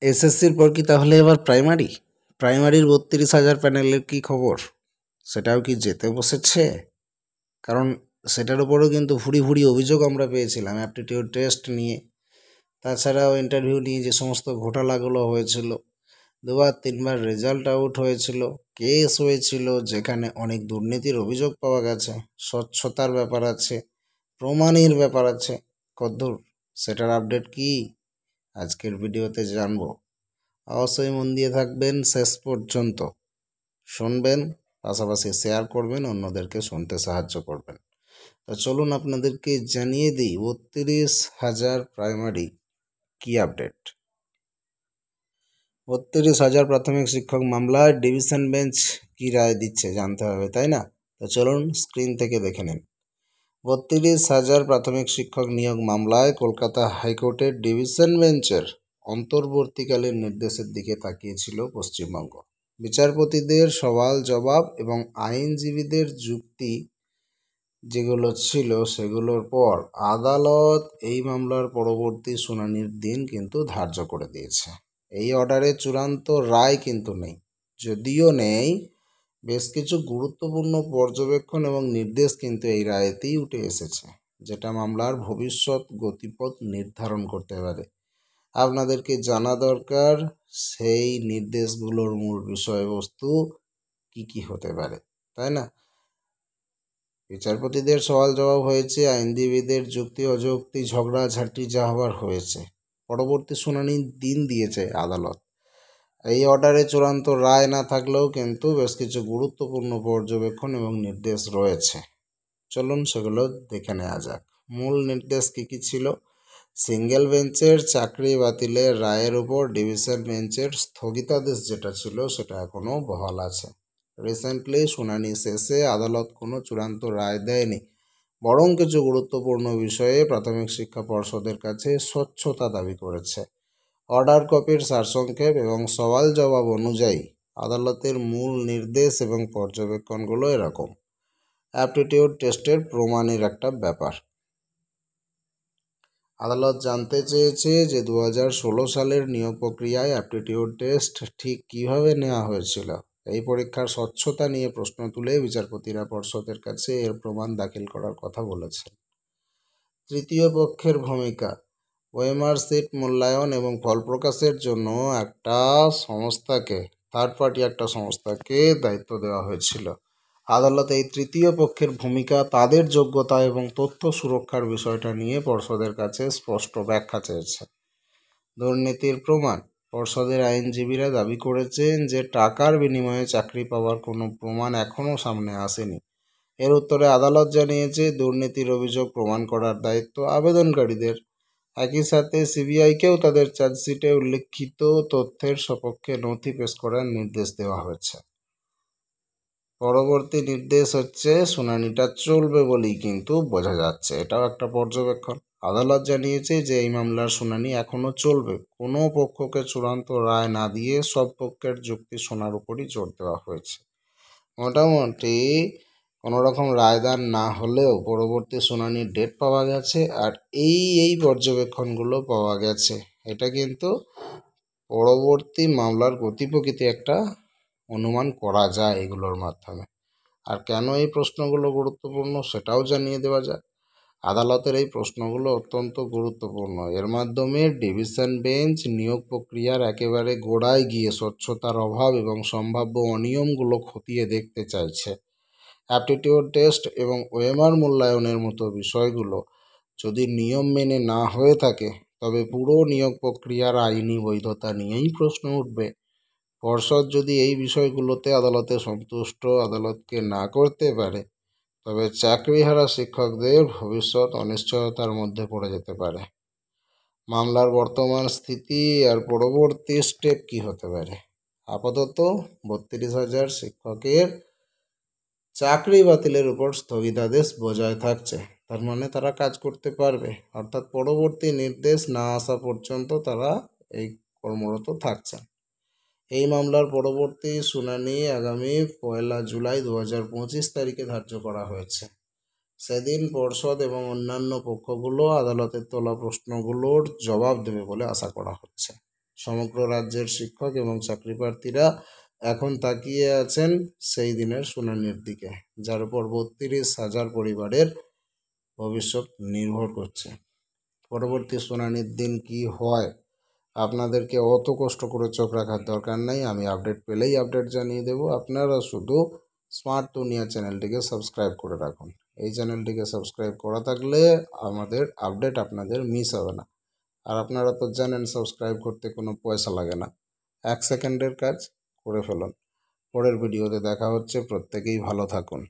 এসএসসির পর কি তাহলে এবার প্রাইমারির ৩২,০০০ প্যানেলের কি খবর? সেটাও কি যেতে বসেছে? কারণ সেটার উপরেও কিন্তু ভুরি অভিযোগ আমরা পেয়েছিলাম অ্যাপটিটিউড টেস্ট নিয়ে, তাছাড়াও ইন্টারভিউ নিয়ে যে সমস্ত ঘোটালাগুলো হয়েছিল, ২-৩বার রেজাল্ট আউট হয়েছিল, কেস হয়েছিল, যেখানে অনেক দুর্নীতির অভিযোগ পাওয়া গেছে, স্বচ্ছতার ব্যাপার আছে, প্রমাণের ব্যাপার আছে। কদ্দূর সেটার আপডেট কি আজকের ভিডিওতে জানবো। অবশ্যই মন দিয়ে থাকবেন শেষ পর্যন্ত, শুনবেন, পাশাপাশি শেয়ার করবেন, অন্যদেরকে শুনতে সাহায্য করবেন। তো চলুন আপনাদেরকে জানিয়ে দিই ৩২,০০০ প্রাইমারি কি আপডেট। ৩২,০০০ প্রাথমিক শিক্ষক মামলায় ডিভিশন বেঞ্চ কি রায় দিচ্ছে জানতে হবে, তাই না? তো চলুন স্ক্রিন থেকে দেখে নিন। ৩২,০০০ প্রাথমিক শিক্ষক নিয়োগ মামলায় কলকাতা হাইকোর্টের ডিভিশন বেঞ্চের অন্তর্বর্তীকালীন নির্দেশের দিকে তাকিয়েছিল পশ্চিমবঙ্গ। বিচারপতিদের সওয়াল জবাব এবং আইনজীবীদের যুক্তি যেগুলো ছিল সেগুলোর পর আদালত এই মামলার পরবর্তী শুনানির দিন কিন্তু ধার্য করে দিয়েছে। এই অর্ডারে চূড়ান্ত রায় কিন্তু নেই, যদিও নেই বেশ কিছু গুরুত্বপূর্ণ পর্যবেক্ষণ এবং নির্দেশ কিন্তু এই রায়েতেই উঠে এসেছে, যেটা মামলার ভবিষ্যৎ গতিপথ নির্ধারণ করতে পারে। আপনাদেরকে জানা দরকার সেই নির্দেশগুলোর মূল বিষয়বস্তু কি হতে পারে, তাই না? বিচারপতিদের সওয়াল জবাব হয়েছে, আইনজীবীদের যুক্তি অযুক্তি ঝগড়াঝাটি যা হওয়ার হয়েছে। পরবর্তী শুনানির দিন দিয়েছে আদালত। এই অর্ডারে চূড়ান্ত রায় না থাকলেও কিন্তু বেশ কিছু গুরুত্বপূর্ণ পর্যবেক্ষণ এবং নির্দেশ রয়েছে। চলুন সেগুলো দেখে নেওয়া যাক। মূল নির্দেশ কি ছিল? সিঙ্গেল বেঞ্চের চাকরি বাতিলের রায়ের উপর ডিভিশন বেঞ্চের স্থগিতাদেশ যেটা ছিল সেটা এখনও বহাল আছে। রিসেন্টলি শুনানি শেষে আদালত কোনো চূড়ান্ত রায় দেয়নি, বরং কিছু গুরুত্বপূর্ণ বিষয়ে প্রাথমিক শিক্ষা পর্ষদের কাছে স্বচ্ছতা দাবি করেছে। অর্ডার কপির সারসংক্ষেপ এবং সওয়াল জবাব অনুযায়ী আদালতের মূল নির্দেশ এবং পর্যবেক্ষণগুলো এরকম। অ্যাপটিটিউড টেস্টের প্রমাণের একটা ব্যাপার। আদালত জানতে চেয়েছে যে ২০১৬ সালের নিয়োগ প্রক্রিয়ায় অ্যাপটিটিউড টেস্ট ঠিক কীভাবে নেওয়া হয়েছিল। এই পরীক্ষার স্বচ্ছতা নিয়ে প্রশ্ন তুলে বিচারপতিরা পর্ষদের কাছে এর প্রমাণ দাখিল করার কথা বলেছেন। তৃতীয় পক্ষের ভূমিকা। ওএমআর সিট মূল্যায়ন এবং ফল প্রকাশের জন্য থার্ড পার্টি একটা সংস্থাকে দায়িত্ব দেওয়া হয়েছিল। আদালত এই তৃতীয় পক্ষের ভূমিকা, তাদের যোগ্যতা এবং তথ্য সুরক্ষার বিষয়টা নিয়ে পর্ষদের কাছে স্পষ্ট ব্যাখ্যা চেয়েছে। দুর্নীতির প্রমাণ। পর্ষদের আইনজীবীরা দাবি করেছেন যে টাকার বিনিময়ে চাকরি পাওয়ার কোনো প্রমাণ এখনও সামনে আসেনি। এর উত্তরে আদালত জানিয়েছে দুর্নীতির অভিযোগ প্রমাণ করার দায়িত্ব আবেদনকারীদের। একই সাথে সিবিআইকেও তাদের চার্জশিটে উল্লিখিত তথ্যের সপক্ষে নথি পেশ করার নির্দেশ দেওয়া হয়েছে। পরবর্তী নির্দেশ হচ্ছে শুনানিটা চলবে বলেই কিন্তু বোঝা যাচ্ছে, এটাও একটা পর্যবেক্ষণ। আদালত জানিয়েছে যে এই মামলার শুনানি এখনও চলবে। কোনো পক্ষকে চূড়ান্ত রায় না দিয়ে সব পক্ষের যুক্তি শোনার উপরই জোর দেওয়া হয়েছে। মোটামুটি কোনোরকম রায়দান না হলেও পরবর্তী শুনানির ডেট পাওয়া গেছে, আর এই পর্যবেক্ষণগুলো পাওয়া গেছে। এটা কিন্তু পরবর্তী মামলার গতি প্রকৃতি একটা অনুমান করা যায় এগুলোর মাধ্যমে। আর কেন এই প্রশ্নগুলো গুরুত্বপূর্ণ সেটাও জানিয়ে দেওয়া যায়। আদালতের এই প্রশ্নগুলো অত্যন্ত গুরুত্বপূর্ণ। এর মাধ্যমে ডিভিশন বেঞ্চ নিয়োগ প্রক্রিয়ার একেবারে গোড়ায় গিয়ে স্বচ্ছতার অভাব এবং সম্ভাব্য অনিয়মগুলো খতিয়ে দেখতে চাইছে। অ্যাপটিটিউড টেস্ট এবং ওএমআর মূল্যায়নের মতো বিষয়গুলো যদি নিয়ম মেনে না হয়ে থাকে, তবে পুরো নিয়োগ প্রক্রিয়ার আইনি বৈধতা নিয়েই প্রশ্ন উঠবে। পর্ষদ যদি এই বিষয়গুলোতে আদালতকে না করতে পারে, তবে চাকরিহারা শিক্ষকদের ভবিষ্যৎ অনিশ্চয়তার মধ্যে পড়ে যেতে পারে। মামলার বর্তমান স্থিতি আর পরবর্তী স্টেপ কি হতে পারে? আপাতত ৩২,০০০ শিক্ষকের চাকরি বাতিলের উপর স্থগিতাদেশ বজায় থাকছে। তার মানে তারা কাজ করতে পারবে, অর্থাৎ পরবর্তী নির্দেশ না আসা পর্যন্ত তারা এই কর্মরত থাকছেন। এই মামলার পরবর্তী শুনানি আগামী ১ জুলাই ২০২৫ তারিখে ধার্য করা হয়েছে। সেদিন পর্ষদ এবং অন্যান্য পক্ষগুলো আদালতের তোলা প্রশ্নগুলোর জবাব দেবে বলে আশা করা হচ্ছে। সমগ্র রাজ্যের শিক্ষক এবং চাকরি প্রার্থীরা এখন তাকিয়ে আছেন সেই দিনের শুনানির দিকে, যার উপর 32,000 পরিবারের ভবিষ্যৎ নির্ভর করছে। পরবর্তী শুনানির দিন কি হয় আপনাদেরকে অত কষ্ট করে চোখ রাখার দরকার নেই, আমি আপডেট পেলেই আপডেট জানিয়ে দেব। আপনারা শুধু স্মার্ট দুনিয়া চ্যানেলটিকে সাবস্ক্রাইব করে রাখুন। এই চ্যানেলটিকে সাবস্ক্রাইব করা থাকলে আমাদের আপডেট আপনাদের মিস হবে না। আর আপনারা তো জানেন সাবস্ক্রাইব করতে কোনো পয়সা লাগে না, 1 সেকেন্ডের কাজ, করে ফেলুন। পরের ভিডিওতে দেখা হচ্ছে, প্রত্যেকেই ভালো থাকুন।